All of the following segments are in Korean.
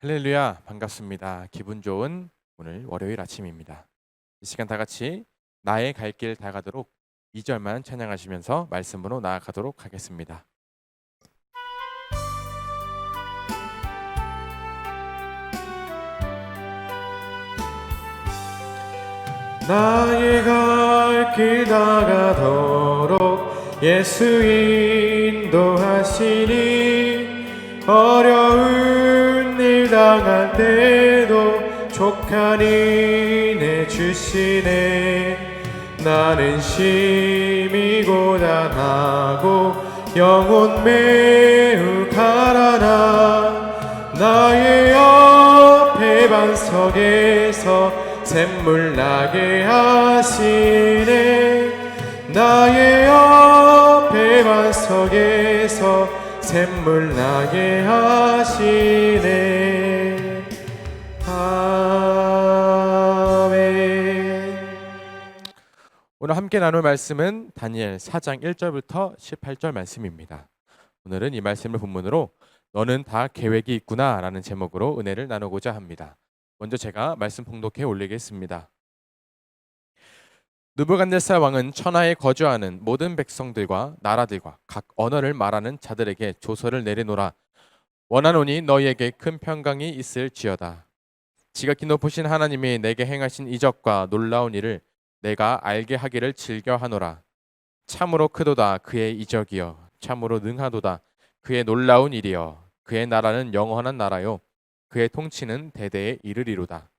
할렐루야, 반갑습니다. 기분 좋은 오늘 월요일 아침입니다. 이 시간 다 같이 나의 갈 길 다가도록 2절만 찬양하시면서 말씀으로 나아가도록 하겠습니다. 나의 갈 길 다가도록 예수 인도하시니 어려운 일 당할 때도 족한 은혜 주시네. 나는 심히 고단하고 영혼 매우 가라나 나의 옆에 반석에서 샘물 나게 하시네. 나의 옆에 반석에서 샘물 나게 하시네. 아멘. 오늘 함께 나눌 말씀은 다니엘 4장 1절부터 18절 말씀입니다. 오늘은 이 말씀을 본문으로 너는 다 계획이 있구나 라는 제목으로 은혜를 나누고자 합니다. 먼저 제가 말씀 봉독해 올리겠습니다. 느부갓네살 왕은 천하에 거주하는 모든 백성들과 나라들과 각 언어를 말하는 자들에게 조서를 내리노라. 원하노니 너희에게 큰 평강이 있을지어다. 지극히 높으신 하나님이 내게 행하신 이적과 놀라운 일을 내가 알게 하기를 즐겨하노라. 참으로 크도다 그의 이적이여, 참으로 능하도다 그의 놀라운 일이여. 그의 나라는 영원한 나라요, 그의 통치는 대대에 이르리로다.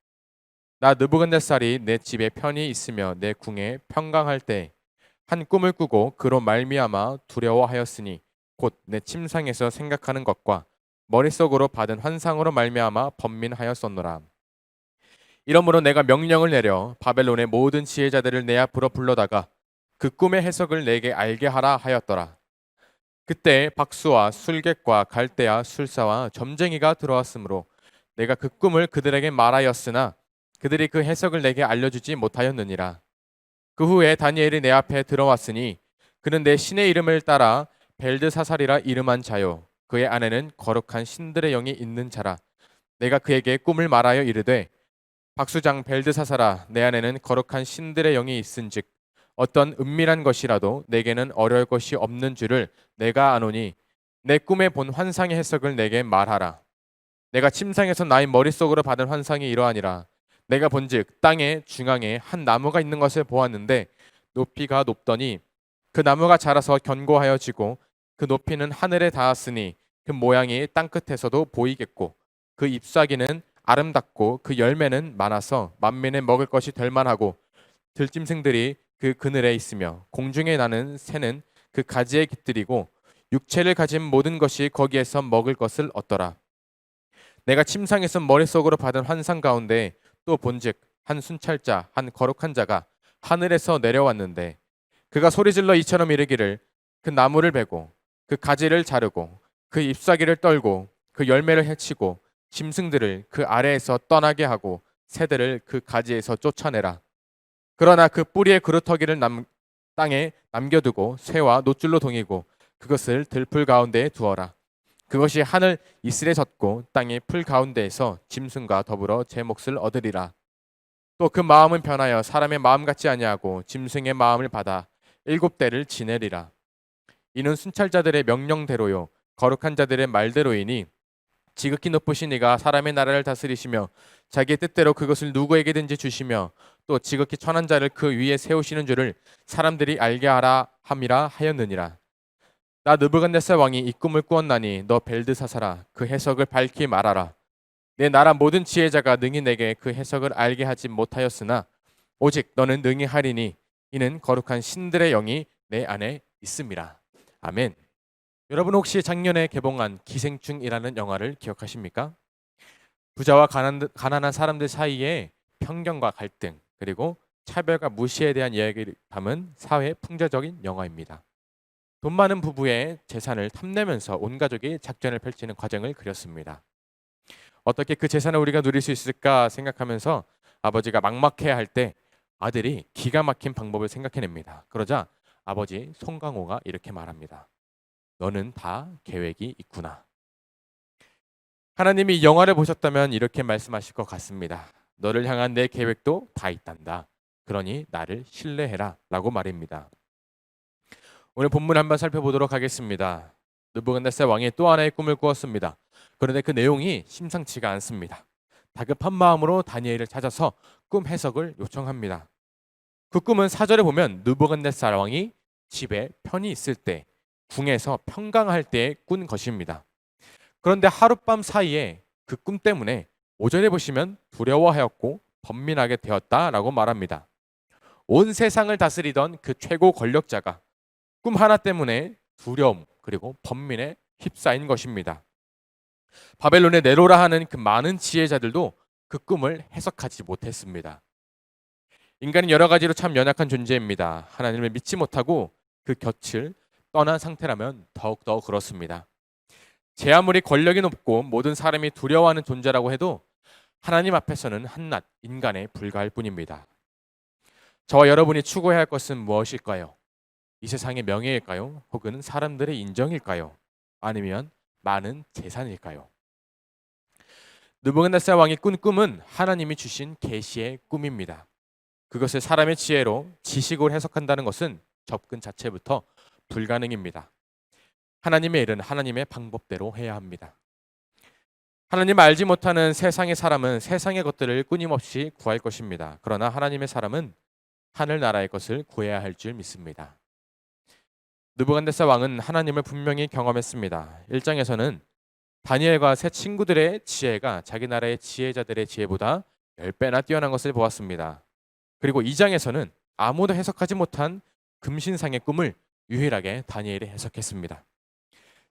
나 느부갓네살이 내 집에 편히 있으며 내 궁에 평강할 때 한 꿈을 꾸고 그로 말미암아 두려워하였으니 곧 내 침상에서 생각하는 것과 머릿속으로 받은 환상으로 말미암아 번민하였었노라. 이러므로 내가 명령을 내려 바벨론의 모든 지혜자들을 내 앞으로 불러다가 그 꿈의 해석을 내게 알게 하라 하였더라. 그때 박수와 술객과 갈대아 술사와 점쟁이가 들어왔으므로 내가 그 꿈을 그들에게 말하였으나 그들이 그 해석을 내게 알려주지 못하였느니라. 그 후에 다니엘이 내 앞에 들어왔으니 그는 내 신의 이름을 따라 벨드사살이라 이름한 자요, 그의 안에는 거룩한 신들의 영이 있는 자라. 내가 그에게 꿈을 말하여 이르되 박수장 벨드사살아, 내 안에는 거룩한 신들의 영이 있은즉 어떤 은밀한 것이라도 내게는 어려울 것이 없는 줄을 내가 아노니 내 꿈에 본 환상의 해석을 내게 말하라. 내가 침상에서 나의 머릿속으로 받은 환상이 이러하니라. 내가 본즉 땅의 중앙에 한 나무가 있는 것을 보았는데 높이가 높더니 그 나무가 자라서 견고하여 지고 그 높이는 하늘에 닿았으니 그 모양이 땅끝에서도 보이겠고 그 잎사귀는 아름답고 그 열매는 많아서 만민의 먹을 것이 될 만하고 들짐승들이 그 그늘에 있으며 공중에 나는 새는 그 가지에 깃들이고 육체를 가진 모든 것이 거기에서 먹을 것을 얻더라. 내가 침상에서 머릿속으로 받은 환상 가운데 또 본즉 한 순찰자 한 거룩한 자가 하늘에서 내려왔는데 그가 소리질러 이처럼 이르기를 그 나무를 베고 그 가지를 자르고 그 잎사귀를 떨고 그 열매를 해치고 짐승들을 그 아래에서 떠나게 하고 새들을 그 가지에서 쫓아내라. 그러나 그 뿌리의 그루터기를 땅에 남겨두고 새와 노줄로 동이고 그것을 들풀 가운데에 두어라. 그것이 하늘 이슬에 젖고 땅의 풀 가운데에서 짐승과 더불어 제 몫을 얻으리라. 또 그 마음은 변하여 사람의 마음 같지 아니하고 짐승의 마음을 받아 7대를 지내리라. 이는 순찰자들의 명령대로요 거룩한 자들의 말대로이니 지극히 높으신 이가 사람의 나라를 다스리시며 자기의 뜻대로 그것을 누구에게든지 주시며 또 지극히 천한 자를 그 위에 세우시는 줄을 사람들이 알게 하라 함이라 하였느니라. 나 느부갓네살 왕이 이 꿈을 꾸었나니 너 벨드사살아, 그 해석을 밝히 말하라. 내 나라 모든 지혜자가 능히 내게 그 해석을 알게 하지 못하였으나 오직 너는 능히 하리니 이는 거룩한 신들의 영이 내 안에 있음이라. 아멘. 여러분 혹시 작년에 개봉한 기생충이라는 영화를 기억하십니까? 부자와 가난한 사람들 사이에 편견과 갈등 그리고 차별과 무시에 대한 이야기를 담은 사회 풍자적인 영화입니다. 돈 많은 부부의 재산을 탐내면서 온 가족이 작전을 펼치는 과정을 그렸습니다. 어떻게 그 재산을 우리가 누릴 수 있을까 생각하면서 아버지가 막막해야 할 때 아들이 기가 막힌 방법을 생각해냅니다. 그러자 아버지 송강호가 이렇게 말합니다. 너는 다 계획이 있구나. 하나님이 이 영화를 보셨다면 이렇게 말씀하실 것 같습니다. 너를 향한 내 계획도 다 있단다. 그러니 나를 신뢰해라 라고 말입니다. 오늘 본문 한번 살펴보도록 하겠습니다. 느부갓네살 왕이 또 하나의 꿈을 꾸었습니다. 그런데 그 내용이 심상치가 않습니다. 다급한 마음으로 다니엘을 찾아서 꿈 해석을 요청합니다. 그 꿈은 사절에 보면 느부갓네살 왕이 집에 편히 있을 때, 궁에서 평강할 때에 꾼 것입니다. 그런데 하룻밤 사이에 그 꿈 때문에 오전에 보시면 두려워하였고 번민하게 되었다라고 말합니다. 온 세상을 다스리던 그 최고 권력자가 꿈 하나 때문에 두려움 그리고 번민에 휩싸인 것입니다. 바벨론의 네로라 하는 그 많은 지혜자들도 그 꿈을 해석하지 못했습니다. 인간은 여러 가지로 참 연약한 존재입니다. 하나님을 믿지 못하고 그 곁을 떠난 상태라면 더욱더 그렇습니다. 제 아무리 권력이 높고 모든 사람이 두려워하는 존재라고 해도 하나님 앞에서는 한낱 인간에 불과할 뿐입니다. 저와 여러분이 추구해야 할 것은 무엇일까요? 이 세상의 명예일까요? 혹은 사람들의 인정일까요? 아니면 많은 재산일까요? 느부갓네살 왕이 꾼 꿈은 하나님이 주신 계시의 꿈입니다. 그것을 사람의 지혜로 지식으로 해석한다는 것은 접근 자체부터 불가능입니다. 하나님의 일은 하나님의 방법대로 해야 합니다. 하나님 알지 못하는 세상의 사람은 세상의 것들을 끊임없이 구할 것입니다. 그러나 하나님의 사람은 하늘나라의 것을 구해야 할 줄 믿습니다. 느부갓네살 왕은 하나님을 분명히 경험했습니다. 1장에서는 다니엘과 세 친구들의 지혜가 자기 나라의 지혜자들의 지혜보다 10배나 뛰어난 것을 보았습니다. 그리고 2장에서는 아무도 해석하지 못한 금신상의 꿈을 유일하게 다니엘이 해석했습니다.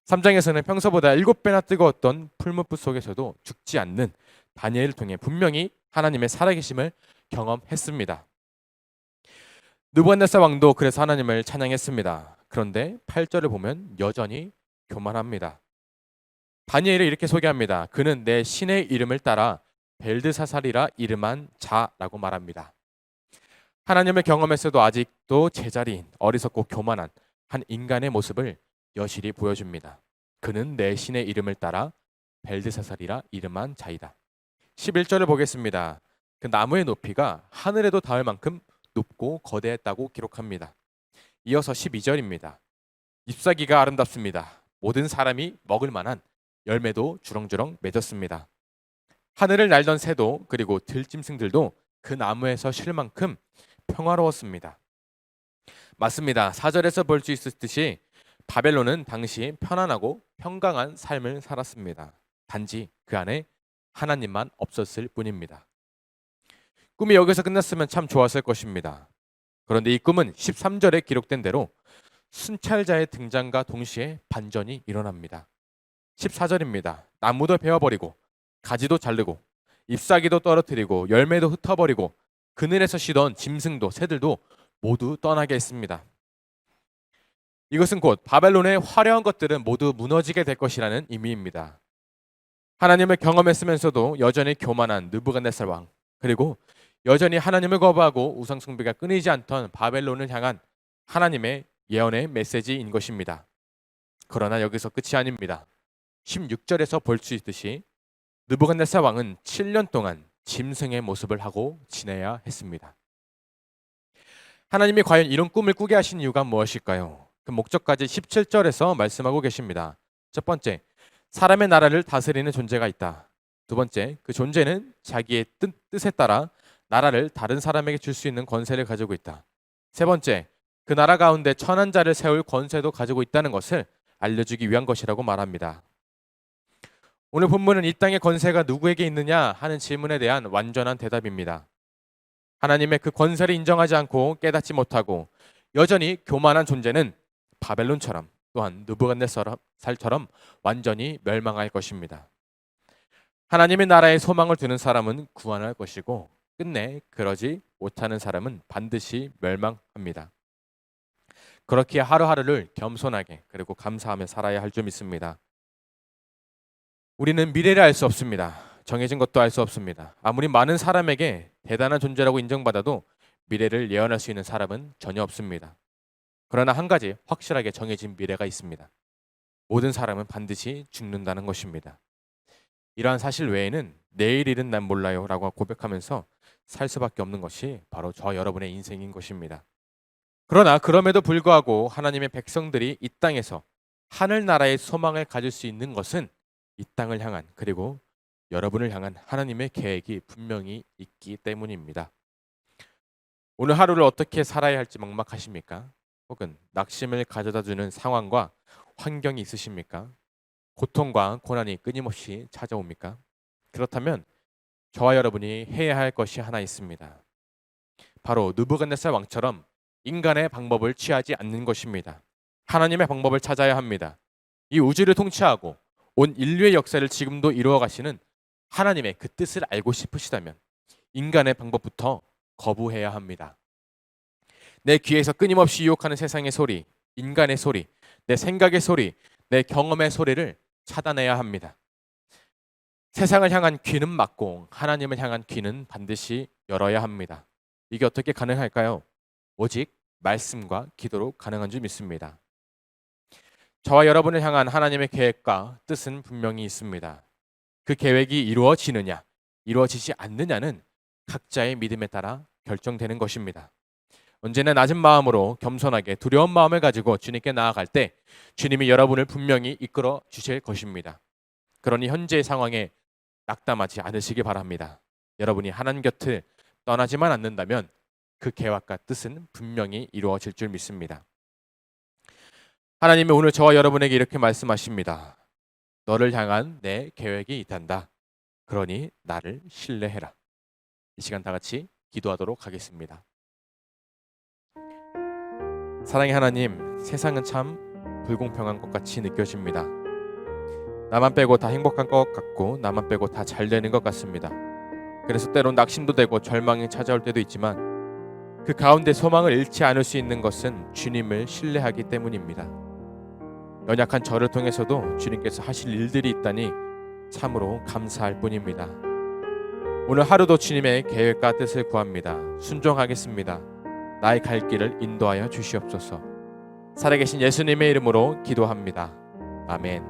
3장에서는 평소보다 7배나 뜨거웠던 풀무불 속에서도 죽지 않는 다니엘을 통해 분명히 하나님의 살아계심을 경험했습니다. 느부갓네살 왕도 그래서 하나님을 찬양했습니다. 그런데 8절을 보면 여전히 교만합니다. 다니엘을 이렇게 소개합니다. 그는 내 신의 이름을 따라 벨드사살이라 이름한 자라고 말합니다. 하나님을 경험했어도 아직도 제자리인 어리석고 교만한 한 인간의 모습을 여실히 보여줍니다. 그는 내 신의 이름을 따라 벨드사살이라 이름한 자이다. 11절을 보겠습니다. 그 나무의 높이가 하늘에도 닿을 만큼 높고 거대했다고 기록합니다. 이어서 12절입니다. 잎사귀가 아름답습니다. 모든 사람이 먹을 만한 열매도 주렁주렁 맺었습니다. 하늘을 날던 새도 그리고 들짐승들도 그 나무에서 쉴 만큼 평화로웠습니다. 맞습니다. 4절에서 볼 수 있었듯이 바벨론은 당시 편안하고 평강한 삶을 살았습니다. 단지 그 안에 하나님만 없었을 뿐입니다. 꿈이 여기서 끝났으면 참 좋았을 것입니다. 그런데 이 꿈은 13절에 기록된 대로 순찰자의 등장과 동시에 반전이 일어납니다. 14절입니다. 나무도 베어버리고 가지도 자르고 잎사귀도 떨어뜨리고 열매도 흩어버리고 그늘에서 쉬던 짐승도 새들도 모두 떠나게 했습니다. 이것은 곧 바벨론의 화려한 것들은 모두 무너지게 될 것이라는 의미입니다. 하나님을 경험했으면서도 여전히 교만한 느부갓네살 왕, 그리고 여전히 하나님을 거부하고 우상 숭배가 끊이지 않던 바벨론을 향한 하나님의 예언의 메시지인 것입니다. 그러나 여기서 끝이 아닙니다. 16절에서 볼 수 있듯이 느부갓네살 왕은 7년 동안 짐승의 모습을 하고 지내야 했습니다. 하나님이 과연 이런 꿈을 꾸게 하신 이유가 무엇일까요? 그 목적까지 17절에서 말씀하고 계십니다. 첫 번째, 사람의 나라를 다스리는 존재가 있다. 두 번째, 그 존재는 자기의 뜻에 따라 나라를 다른 사람에게 줄 수 있는 권세를 가지고 있다. 세 번째, 그 나라 가운데 천한 자를 세울 권세도 가지고 있다는 것을 알려주기 위한 것이라고 말합니다. 오늘 본문은 이 땅의 권세가 누구에게 있느냐 하는 질문에 대한 완전한 대답입니다. 하나님의 그 권세를 인정하지 않고 깨닫지 못하고 여전히 교만한 존재는 바벨론처럼 또한 느부갓네살처럼 완전히 멸망할 것입니다. 하나님의 나라에 소망을 두는 사람은 구원할 것이고 끝내 그러지 못하는 사람은 반드시 멸망합니다. 그렇게 하루하루를 겸손하게 그리고 감사하며 살아야 할 줄 믿습니다. 우리는 미래를 알 수 없습니다. 정해진 것도 알 수 없습니다. 아무리 많은 사람에게 대단한 존재라고 인정받아도 미래를 예언할 수 있는 사람은 전혀 없습니다. 그러나 한 가지 확실하게 정해진 미래가 있습니다. 모든 사람은 반드시 죽는다는 것입니다. 이러한 사실 외에는 내일 일은 난 몰라요 라고 고백하면서 살 수밖에 없는 것이 바로 저와 여러분의 인생인 것입니다. 그러나 그럼에도 불구하고 하나님의 백성들이 이 땅에서 하늘나라의 소망을 가질 수 있는 것은 이 땅을 향한, 그리고 여러분을 향한 하나님의 계획이 분명히 있기 때문입니다. 오늘 하루를 어떻게 살아야 할지 막막하십니까? 혹은 낙심을 가져다주는 상황과 환경이 있으십니까? 고통과 고난이 끊임없이 찾아옵니까? 그렇다면 저와 여러분이 해야 할 것이 하나 있습니다. 바로 느부갓네살 왕처럼 인간의 방법을 취하지 않는 것입니다. 하나님의 방법을 찾아야 합니다. 이 우주를 통치하고 온 인류의 역사를 지금도 이루어 가시는 하나님의 그 뜻을 알고 싶으시다면 인간의 방법부터 거부해야 합니다. 내 귀에서 끊임없이 유혹하는 세상의 소리, 인간의 소리, 내 생각의 소리, 내 경험의 소리를 차단해야 합니다. 세상을 향한 귀는 막고 하나님을 향한 귀는 반드시 열어야 합니다. 이게 어떻게 가능할까요? 오직 말씀과 기도로 가능한 줄 믿습니다. 저와 여러분을 향한 하나님의 계획과 뜻은 분명히 있습니다. 그 계획이 이루어지느냐, 이루어지지 않느냐는 각자의 믿음에 따라 결정되는 것입니다. 언제나 낮은 마음으로 겸손하게 두려운 마음을 가지고 주님께 나아갈 때 주님이 여러분을 분명히 이끌어 주실 것입니다. 그러니 현재의 상황에 낙담하지 않으시기 바랍니다. 여러분이 하나님 곁을 떠나지만 않는다면 그 계획과 뜻은 분명히 이루어질 줄 믿습니다. 하나님이 오늘 저와 여러분에게 이렇게 말씀하십니다. 너를 향한 내 계획이 있단다. 그러니 나를 신뢰해라. 이 시간 다 같이 기도하도록 하겠습니다. 사랑의 하나님, 세상은 참 불공평한 것 같이 느껴집니다. 나만 빼고 다 행복한 것 같고 나만 빼고 다 잘 되는 것 같습니다. 그래서 때론 낙심도 되고 절망이 찾아올 때도 있지만 그 가운데 소망을 잃지 않을 수 있는 것은 주님을 신뢰하기 때문입니다. 연약한 저를 통해서도 주님께서 하실 일들이 있다니 참으로 감사할 뿐입니다. 오늘 하루도 주님의 계획과 뜻을 구합니다. 순종하겠습니다. 나의 갈 길을 인도하여 주시옵소서. 살아계신 예수님의 이름으로 기도합니다. 아멘.